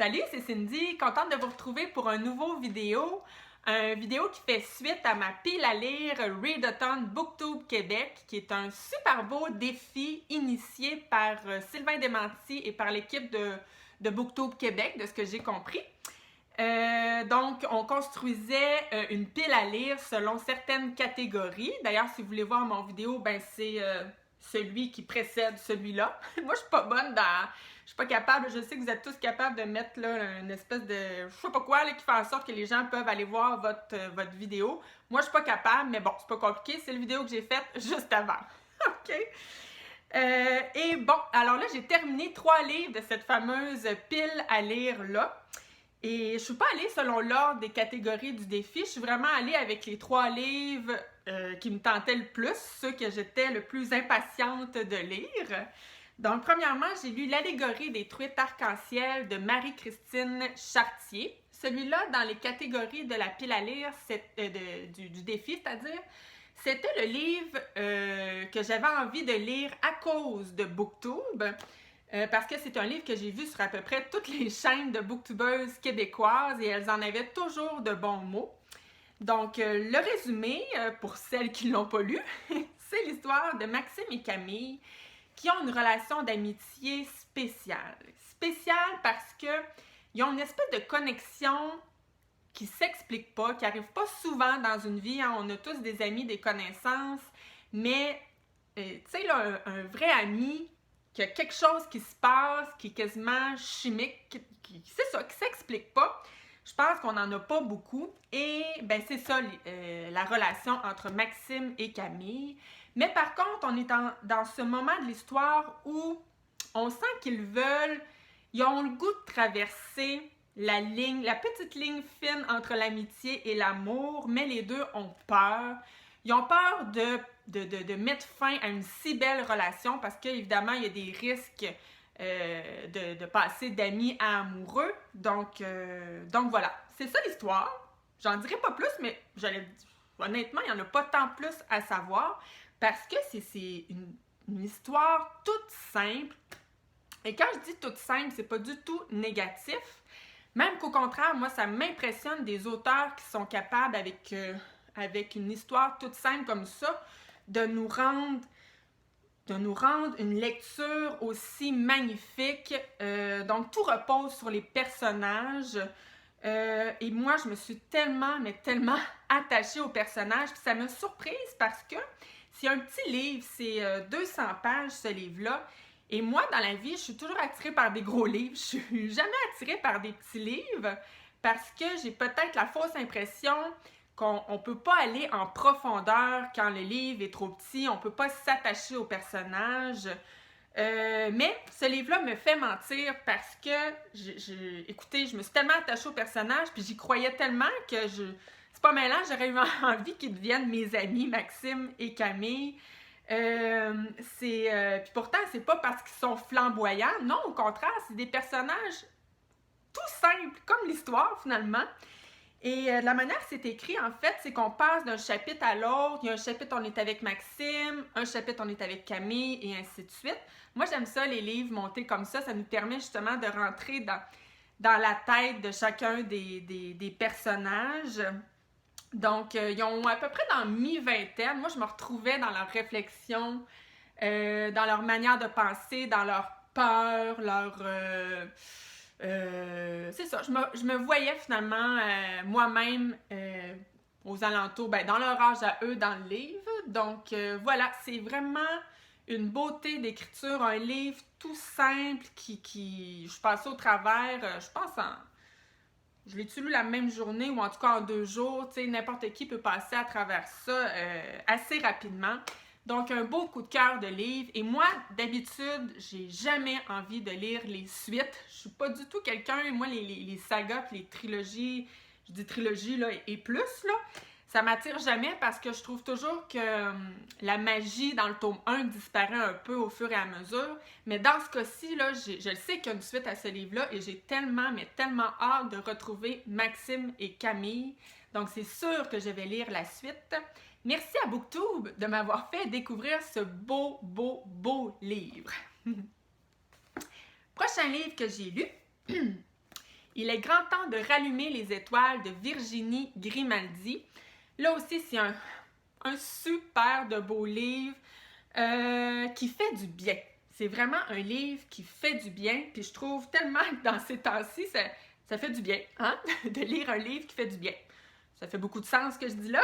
Salut, c'est Cindy, contente de vous retrouver pour un nouveau vidéo. Une vidéo qui fait suite à ma pile à lire Readathon Booktube Québec, qui est un super beau défi initié par Sylvain Desmentiers et par l'équipe de Booktube Québec, de ce que j'ai compris. Donc, on construisait une pile à lire selon certaines catégories. D'ailleurs, si vous voulez voir mon vidéo, ben c'est celui qui précède celui-là. Moi, je suis pas bonne dans... Je suis pas capable, je sais que vous êtes tous capables de mettre là, une espèce de... Je sais pas quoi, là, qui fait en sorte que les gens peuvent aller voir votre vidéo. Moi, je suis pas capable, mais bon, c'est pas compliqué. C'est la vidéo que j'ai faite juste avant. OK? Et bon, alors là, j'ai terminé 3 livres de cette fameuse pile à lire-là. Et je suis pas allée selon l'ordre des catégories du défi. Je suis vraiment allée avec les 3 livres qui me tentaient le plus, ceux que j'étais le plus impatiente de lire. Donc, premièrement, j'ai lu L'allégorie des truites arc-en-ciel de Marie-Christine Chartier. Celui-là, dans les catégories de la pile à lire, du défi, c'est-à-dire, c'était le livre que j'avais envie de lire à cause de Booktube. Parce que c'est un livre que j'ai vu sur à peu près toutes les chaînes de booktubeuses québécoises et elles en avaient toujours de bons mots. Donc, le résumé, pour celles qui ne l'ont pas lu, c'est l'histoire de Maxime et Camille qui ont une relation d'amitié spéciale. Spéciale parce qu'ils ont une espèce de connexion qui ne s'explique pas, qui n'arrive pas souvent dans une vie. Hein. On a tous des amis, des connaissances, mais, tu sais, là, un vrai ami, qu'il y a quelque chose qui se passe, qui est quasiment chimique, c'est ça, qui ne s'explique pas. Je pense qu'on n'en a pas beaucoup. Et ben c'est ça, la relation entre Maxime et Camille. Mais par contre, on est dans ce moment de l'histoire où on sent qu'ils ont le goût de traverser la petite ligne fine entre l'amitié et l'amour, mais les deux ont peur. Ils ont peur de mettre fin à une si belle relation parce qu'évidemment, il y a des risques de passer d'amis à amoureux. Donc voilà, c'est ça l'histoire. J'en dirai pas plus, mais honnêtement, il n'y en a pas tant plus à savoir parce que c'est une histoire toute simple. Et quand je dis toute simple, c'est pas du tout négatif. Même qu'au contraire, moi, ça m'impressionne des auteurs qui sont capables, avec une histoire toute simple comme ça, de nous rendre une lecture aussi magnifique. Donc, tout repose sur les personnages. Et moi, je me suis tellement, mais tellement attachée aux personnages. Puis ça m'a surprise parce que c'est un petit livre, c'est 200 pages, ce livre-là. Et moi, dans la vie, je suis toujours attirée par des gros livres. Je suis jamais attirée par des petits livres parce que j'ai peut-être la fausse impression qu'on ne peut pas aller en profondeur quand le livre est trop petit. On ne peut pas s'attacher aux personnages. Mais ce livre-là me fait mentir parce que, écoutez, je me suis tellement attachée aux personnages puis j'y croyais tellement que c'est pas mêlant, j'aurais eu envie qu'ils deviennent mes amis, Maxime et Camille. Puis pourtant, c'est pas parce qu'ils sont flamboyants. Non, au contraire, c'est des personnages tout simples, comme l'histoire finalement. Et la manière que c'est écrit, en fait, c'est qu'on passe d'un chapitre à l'autre. Il y a un chapitre, on est avec Maxime, un chapitre, on est avec Camille, et ainsi de suite. Moi, j'aime ça, les livres montés comme ça. Ça nous permet justement de rentrer dans la tête de chacun des personnages. Donc, ils ont à peu près dans mi-vingtaine. Moi, je me retrouvais dans leur réflexion, dans leur manière de penser, dans leur peur, c'est ça, je me voyais finalement moi-même aux alentours, ben, dans leur âge à eux dans le livre. Donc voilà, c'est vraiment une beauté d'écriture, un livre tout simple qui je passais au travers, je pense je l'ai-tu lu la même journée ou en tout cas en 2 jours, tu sais, n'importe qui peut passer à travers ça assez rapidement. Donc, un beau coup de cœur de livre. Et moi, d'habitude, j'ai jamais envie de lire les suites. Je suis pas du tout quelqu'un, moi, les sagas, les trilogies, je dis trilogie, là, et plus, là, ça m'attire jamais parce que je trouve toujours que la magie dans le tome 1 disparaît un peu au fur et à mesure. Mais dans ce cas-ci, là, je le sais qu'il y a une suite à ce livre-là et j'ai tellement, mais tellement hâte de retrouver Maxime et Camille. Donc, c'est sûr que je vais lire la suite. Merci à Booktube de m'avoir fait découvrir ce beau, beau, beau livre. Prochain livre que j'ai lu, Il est grand temps de rallumer les étoiles de Virginie Grimaldi. Là aussi, c'est un super de beau livre qui fait du bien. C'est vraiment un livre qui fait du bien, puis je trouve tellement que dans ces temps-ci, ça fait du bien, hein? De lire un livre qui fait du bien. Ça fait beaucoup de sens ce que je dis là.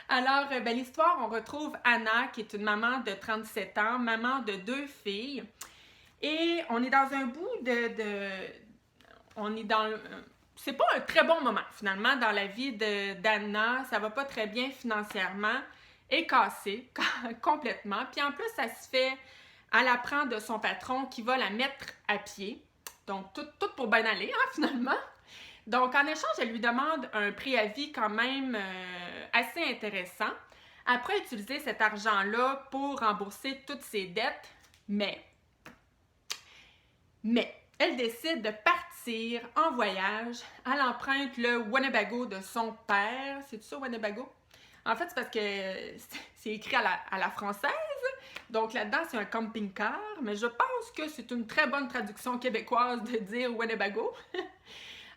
Alors, l'histoire, on retrouve Anna, qui est une maman de 37 ans, maman de 2 filles. Et on est dans un bout on est dans... C'est pas un très bon moment, finalement, dans la vie d'Anna. Ça va pas très bien financièrement. Elle est cassée, complètement. Puis en plus, ça se fait... Elle apprend de son patron qui va la mettre à pied. Donc, tout pour bien aller, hein, finalement. Donc, en échange, elle lui demande un préavis quand même assez intéressant. Après utiliser cet argent-là pour rembourser toutes ses dettes, mais elle décide de partir en voyage. Elle emprunte le Winnebago de son père. C'est ça, Winnebago? En fait, c'est parce que c'est écrit à la française. Donc là-dedans, c'est un camping-car. Mais je pense que c'est une très bonne traduction québécoise de dire Winnebago.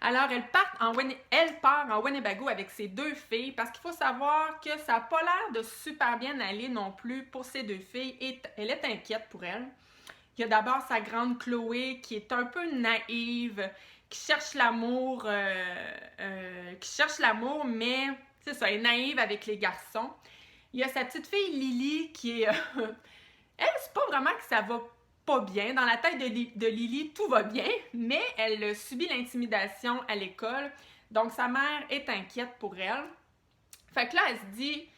Alors, elle part en Winnebago avec ses 2 filles parce qu'il faut savoir que ça n'a pas l'air de super bien aller non plus pour ces 2 filles et elle est inquiète pour elles. Il y a d'abord sa grande Chloé qui est un peu naïve, qui cherche l'amour, mais c'est ça, elle est naïve avec les garçons. Il y a sa petite fille Lily qui est... elle, c'est pas vraiment que ça va pas bien. Dans la tête de Lily, tout va bien, mais elle subit l'intimidation à l'école. Donc, sa mère est inquiète pour elle. Fait que là, elle se dit,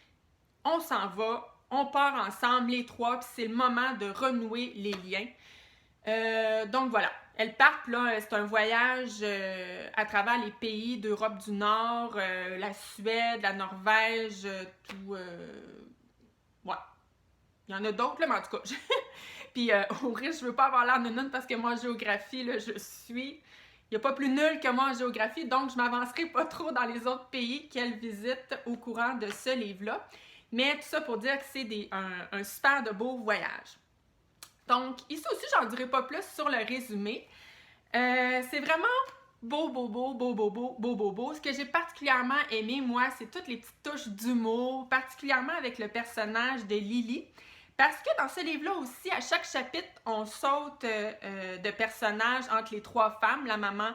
on s'en va, on part ensemble, les 3, puis c'est le moment de renouer les liens. Donc, voilà. Elles partent, là, c'est un voyage à travers les pays d'Europe du Nord, la Suède, la Norvège, tout... Ouais. Il y en a d'autres, là, mais en tout cas... Puis au risque, je veux pas avoir l'air nounoune parce que moi, en géographie, là, il n'y a pas plus nul que moi en géographie, donc je m'avancerai pas trop dans les autres pays qu'elle visite au courant de ce livre-là. Mais tout ça pour dire que c'est un super de beau voyage. Donc, ici aussi, j'en dirai pas plus sur le résumé. C'est vraiment beau. Ce que j'ai particulièrement aimé, moi, c'est toutes les petites touches d'humour, particulièrement avec le personnage de Lily. Parce que dans ce livre-là aussi, à chaque chapitre, on saute de personnages entre les 3 femmes, la maman,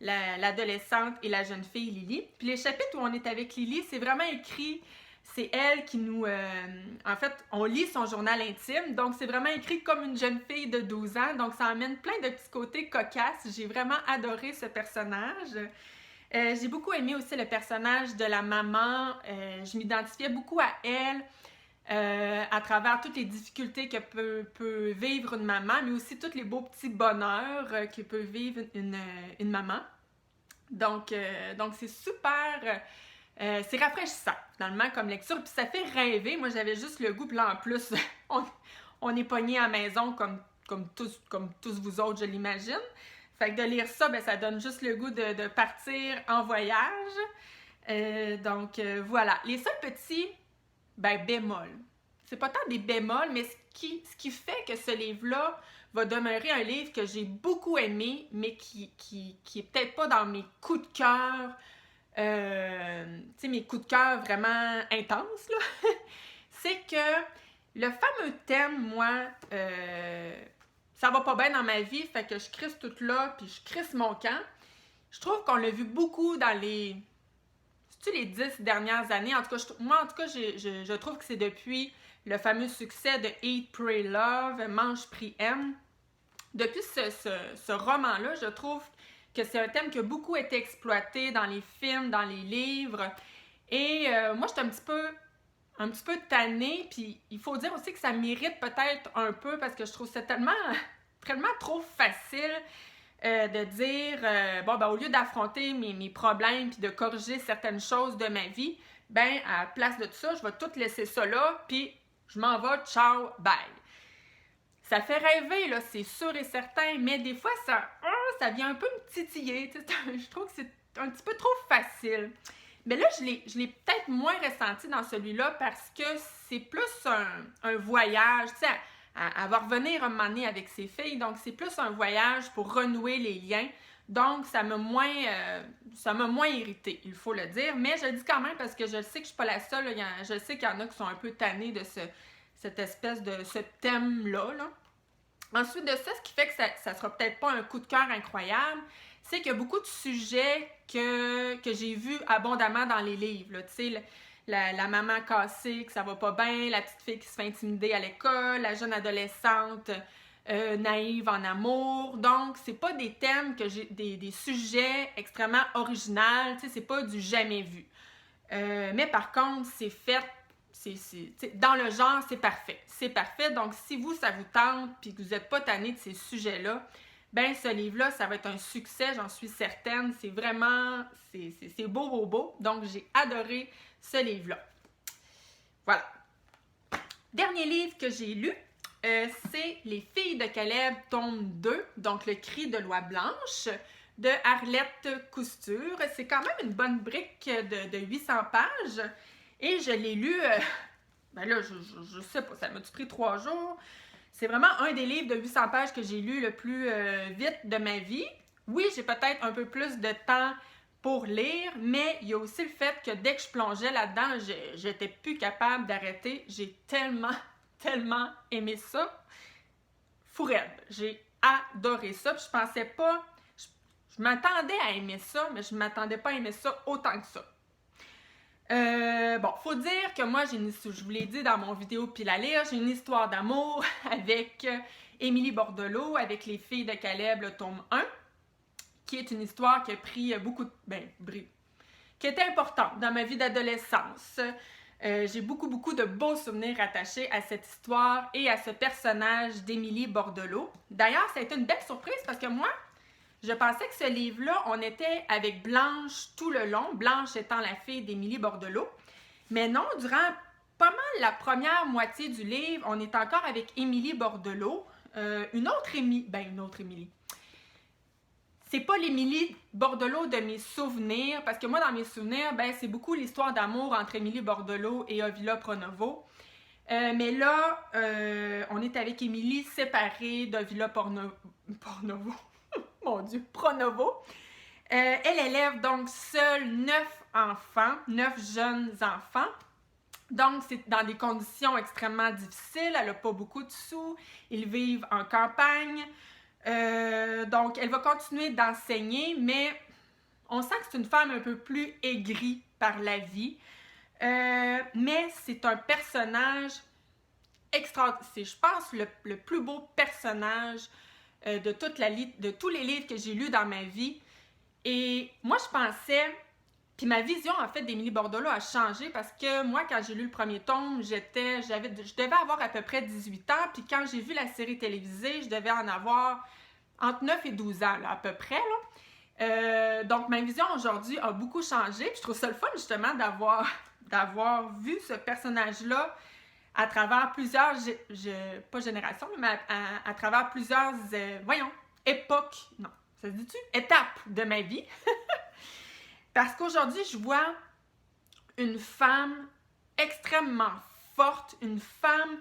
l'adolescente et la jeune fille Lily. Puis les chapitres où on est avec Lily, c'est vraiment écrit, c'est elle qui nous... en fait, on lit son journal intime, donc c'est vraiment écrit comme une jeune fille de 12 ans, donc ça amène plein de petits côtés cocasses. J'ai vraiment adoré ce personnage. J'ai beaucoup aimé aussi le personnage de la maman. Je m'identifiais beaucoup à elle. À travers toutes les difficultés que peut vivre une maman, mais aussi tous les beaux petits bonheurs que peut vivre une maman. Donc c'est super... c'est rafraîchissant, finalement, comme lecture. Puis ça fait rêver. Moi, j'avais juste le goût. Puis là, en plus, on est pognés à la maison comme tous vous autres, je l'imagine. Fait que de lire ça, ça donne juste le goût de partir en voyage. Voilà. Les seuls petits... bémol. C'est pas tant des bémols, mais ce qui fait que ce livre-là va demeurer un livre que j'ai beaucoup aimé, mais qui est peut-être pas dans mes coups de cœur, tu sais, mes coups de cœur vraiment intenses, là, c'est que le fameux thème, moi, ça va pas bien dans ma vie, fait que je crisse tout là, puis je crisse mon camp. Je trouve qu'on l'a vu beaucoup dans les 10 dernières années. En tout cas, je trouve que c'est depuis le fameux succès de Eat, Pray, Love, Mange, Prie, Aime. Depuis ce roman-là, je trouve que c'est un thème qui a beaucoup été exploité dans les films, dans les livres. Et moi, j'étais un petit peu tannée. Puis il faut dire aussi que ça mérite peut-être un peu parce que je trouve ça tellement trop facile. De dire, au lieu d'affronter mes problèmes puis de corriger certaines choses de ma vie, à la place de tout ça, je vais tout laisser ça là, puis je m'en vais, ciao, bye. Ça fait rêver, là, c'est sûr et certain, mais des fois, ça vient un peu me titiller. Je trouve que c'est un petit peu trop facile. Mais là, je l'ai peut-être moins ressenti dans celui-là parce que c'est plus un voyage, tu sais. Elle va revenir un moment donné avec ses filles, donc c'est plus un voyage pour renouer les liens. Donc, ça m'a moins irritée, il faut le dire. Mais je le dis quand même parce que je sais que je suis pas la seule. Je sais qu'il y en a qui sont un peu tannés de cette espèce de ce thème-là. Là. Ensuite de ça, ce qui fait que ça sera peut-être pas un coup de cœur incroyable, c'est qu'il y a beaucoup de sujets que j'ai vus abondamment dans les livres. Tu sais, la maman cassée, que ça va pas bien, la petite fille qui se fait intimider à l'école, la jeune adolescente naïve en amour. Donc, c'est pas des thèmes que j'ai, des sujets extrêmement originaux, tu sais, c'est pas du jamais vu. Mais par contre, c'est fait, dans le genre, c'est parfait. C'est parfait. Donc, si vous, ça vous tente, puis que vous n'êtes pas tanné de ces sujets-là, ben ce livre-là, ça va être un succès, j'en suis certaine. C'est vraiment, c'est beau, beau, beau. Donc, j'ai adoré ce livre-là. Voilà. Dernier livre que j'ai lu, c'est Les filles de Caleb, tome 2, donc Le cri de l'oie blanche, de Arlette Cousture. C'est quand même une bonne brique de 800 pages. Et je l'ai lu, ben là, je sais pas, ça m'a-tu pris 3 jours? C'est vraiment un des livres de 800 pages que j'ai lu le plus vite de ma vie. Oui, j'ai peut-être un peu plus de temps pour lire, mais il y a aussi le fait que dès que je plongeais là-dedans, j'étais plus capable d'arrêter. J'ai tellement aimé ça. Fou raide. J'ai adoré ça. Puis je pensais pas... Je m'attendais à aimer ça, mais je m'attendais pas à aimer ça autant que ça. Bon, faut dire que moi, je vous l'ai dit dans mon vidéo Pile à lire, j'ai une histoire d'amour avec Émilie Bordelot, avec Les filles de Caleb, le tome 1, qui est une histoire qui a pris beaucoup de... qui était importante dans ma vie d'adolescence. J'ai beaucoup de beaux souvenirs attachés à cette histoire et à ce personnage d'Émilie Bordelot. D'ailleurs, ça a été une belle surprise parce que moi, je pensais que ce livre-là, on était avec Blanche tout le long, Blanche étant la fille d'Émilie Bordelot. Mais non, durant pas mal la première moitié du livre, on est encore avec Émilie Bordelot. Une autre Émilie. C'est pas l'Émilie Bordelot de mes souvenirs, parce que moi, dans mes souvenirs, c'est beaucoup l'histoire d'amour entre Émilie Bordelot et Ovila Pronovo. Mais là, on est avec Émilie séparée d'Ovila Pronovo. Mon Dieu, Pronovo. Elle élève donc seule 9 jeunes enfants. Donc, c'est dans des conditions extrêmement difficiles. Elle n'a pas beaucoup de sous. Ils vivent en campagne. Donc, elle va continuer d'enseigner, mais on sent que c'est une femme un peu plus aigrie par la vie. Mais c'est un personnage extraordinaire. C'est, je pense, le plus beau personnage de tous les livres que j'ai lus dans ma vie. Et moi, je pensais... Puis ma vision, en fait, d'Émilie Bordelot a changé parce que moi, quand j'ai lu le premier tome, je devais avoir à peu près 18 ans. Puis quand j'ai vu la série télévisée, je devais en avoir entre 9 et 12 ans, là, à peu près. Là. Donc, ma vision aujourd'hui a beaucoup changé. Puis je trouve ça le fun, justement, d'avoir vu ce personnage-là à travers plusieurs, pas générations, mais à travers plusieurs, époques, non, ça se dit-tu? Étapes de ma vie. Parce qu'aujourd'hui, je vois une femme extrêmement forte, une femme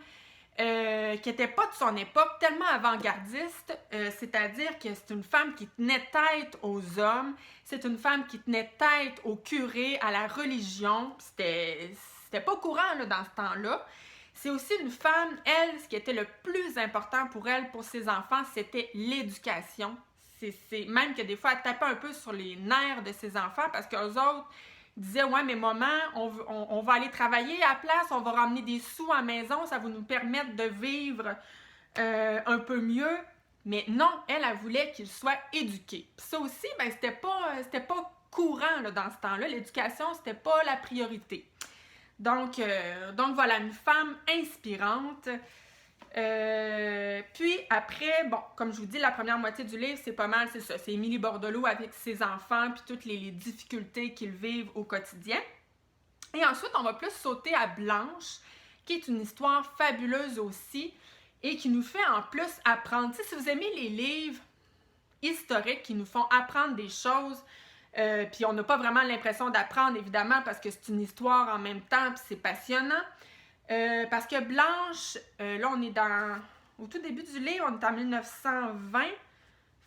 qui n'était pas de son époque, tellement avant-gardiste, c'est-à-dire que c'est une femme qui tenait tête aux hommes, c'est une femme qui tenait tête aux curés, à la religion, c'était pas courant là, dans ce temps-là. C'est aussi une femme, elle, ce qui était le plus important pour elle, pour ses enfants, c'était l'éducation. C'est même que des fois, elle tapait un peu sur les nerfs de ses enfants parce qu'eux autres disaient « Ouais, mais maman, on va aller travailler à la place, on va ramener des sous à la maison, ça va nous permettre de vivre un peu mieux. » Mais non, elle voulait qu'ils soient éduqués. Puis ça aussi, c'était pas courant là, dans ce temps-là. L'éducation, c'était pas la priorité. Donc voilà, une femme inspirante. Puis après, bon, comme je vous dis, la première moitié du livre, c'est pas mal, c'est ça. C'est Émilie Bordelot avec ses enfants, puis toutes les difficultés qu'ils vivent au quotidien. Et ensuite, on va plus sauter à Blanche, qui est une histoire fabuleuse aussi, et qui nous fait en plus apprendre. Tu sais, si vous aimez les livres historiques qui nous font apprendre des choses, puis on n'a pas vraiment l'impression d'apprendre, évidemment, parce que c'est une histoire en même temps, puis c'est passionnant. Parce que Blanche, là, on est au tout début du livre, on est en 1920,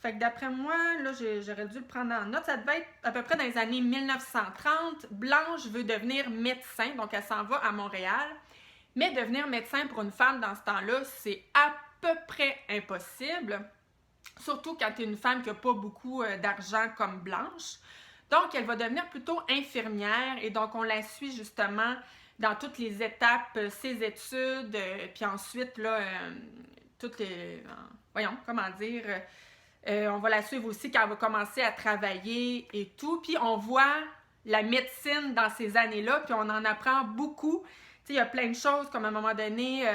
Fait que d'après moi, là, j'aurais dû le prendre en note. Ça devait être à peu près dans les années 1930. Blanche veut devenir médecin, donc elle s'en va à Montréal. Mais devenir médecin pour une femme dans ce temps-là, c'est à peu près impossible. Surtout quand tu es une femme qui n'a pas beaucoup d'argent comme Blanche. Donc, elle va devenir plutôt infirmière et donc on la suit justement dans toutes les étapes, ses études, puis ensuite, là, toutes les... voyons, comment dire... on va la suivre aussi quand elle va commencer à travailler et tout. Puis on voit la médecine dans ces années-là, puis on en apprend beaucoup. Tu sais, il y a plein de choses, comme à un moment donné,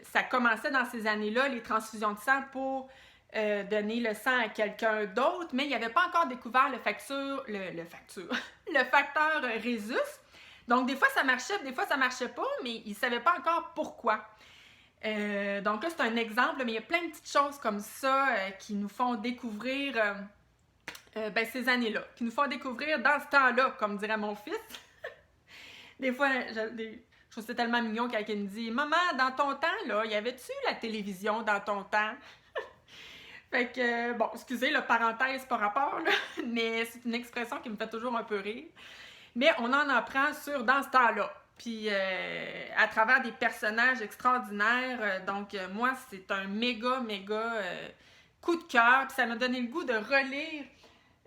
ça commençait dans ces années-là, les transfusions de sang pour donner le sang à quelqu'un d'autre, mais il n'y avait pas encore découvert le facteur Rhésus. Donc, des fois, ça marchait, des fois, ça marchait pas, mais ils ne savaient pas encore pourquoi. Donc là, c'est un exemple, mais il y a plein de petites choses comme ça qui nous font découvrir ces années-là, qui nous font découvrir dans ce temps-là, comme dirait mon fils. Des fois, je trouve ça tellement mignon quand il me dit « Maman, dans ton temps, là, y avait-tu la télévision dans ton temps? » Fait que, bon, excusez, la parenthèse par rapport, là, mais c'est une expression qui me fait toujours un peu rire. Mais on en apprend dans ce temps-là. Puis à travers des personnages extraordinaires. Donc moi, c'est un méga coup de cœur. Puis ça m'a donné le goût de relire.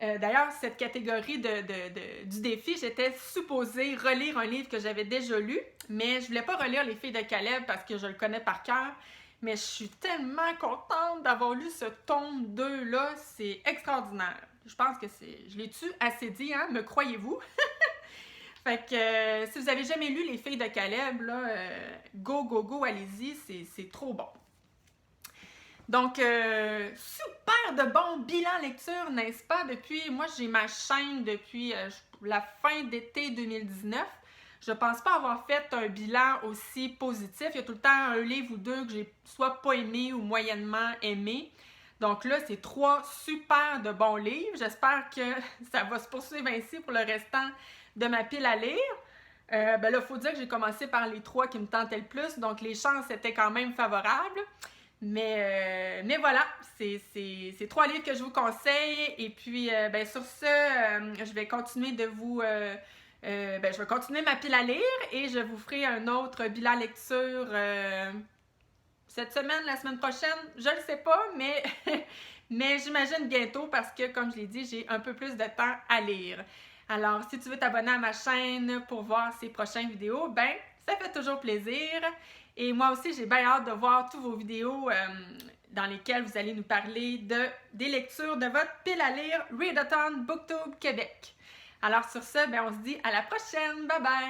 D'ailleurs, cette catégorie du défi, j'étais supposée relire un livre que j'avais déjà lu, mais je voulais pas relire Les Filles de Caleb parce que je le connais par cœur. Mais je suis tellement contente d'avoir lu ce tome 2-là. C'est extraordinaire. Je pense que je l'ai-tu assez dit, hein? Me croyez-vous? Fait que si vous avez jamais lu Les Filles de Caleb, là, go, allez-y, c'est trop bon. Donc, super de bon bilan lecture, n'est-ce pas? Moi, j'ai ma chaîne depuis la fin d'été 2019. Je pense pas avoir fait un bilan aussi positif. Il y a tout le temps un livre ou deux que j'ai soit pas aimé ou moyennement aimé. Donc là, c'est 3 super de bons livres. J'espère que ça va se poursuivre ainsi pour le restant de ma pile à lire. Là, il faut dire que j'ai commencé par les 3 qui me tentaient le plus, donc les chances étaient quand même favorables. Mais voilà, c'est 3 livres que je vous conseille. Et puis, sur ce, je vais continuer je vais continuer ma pile à lire et je vous ferai un autre bilan lecture cette semaine, la semaine prochaine. Je le sais pas, mais, mais j'imagine bientôt parce que, comme je l'ai dit, j'ai un peu plus de temps à lire. Alors, si tu veux t'abonner à ma chaîne pour voir ces prochaines vidéos, ça fait toujours plaisir. Et moi aussi, j'ai bien hâte de voir tous vos vidéos dans lesquelles vous allez nous parler des lectures de votre pile à lire Readathon Booktube Québec. Alors sur ce, on se dit à la prochaine. Bye bye!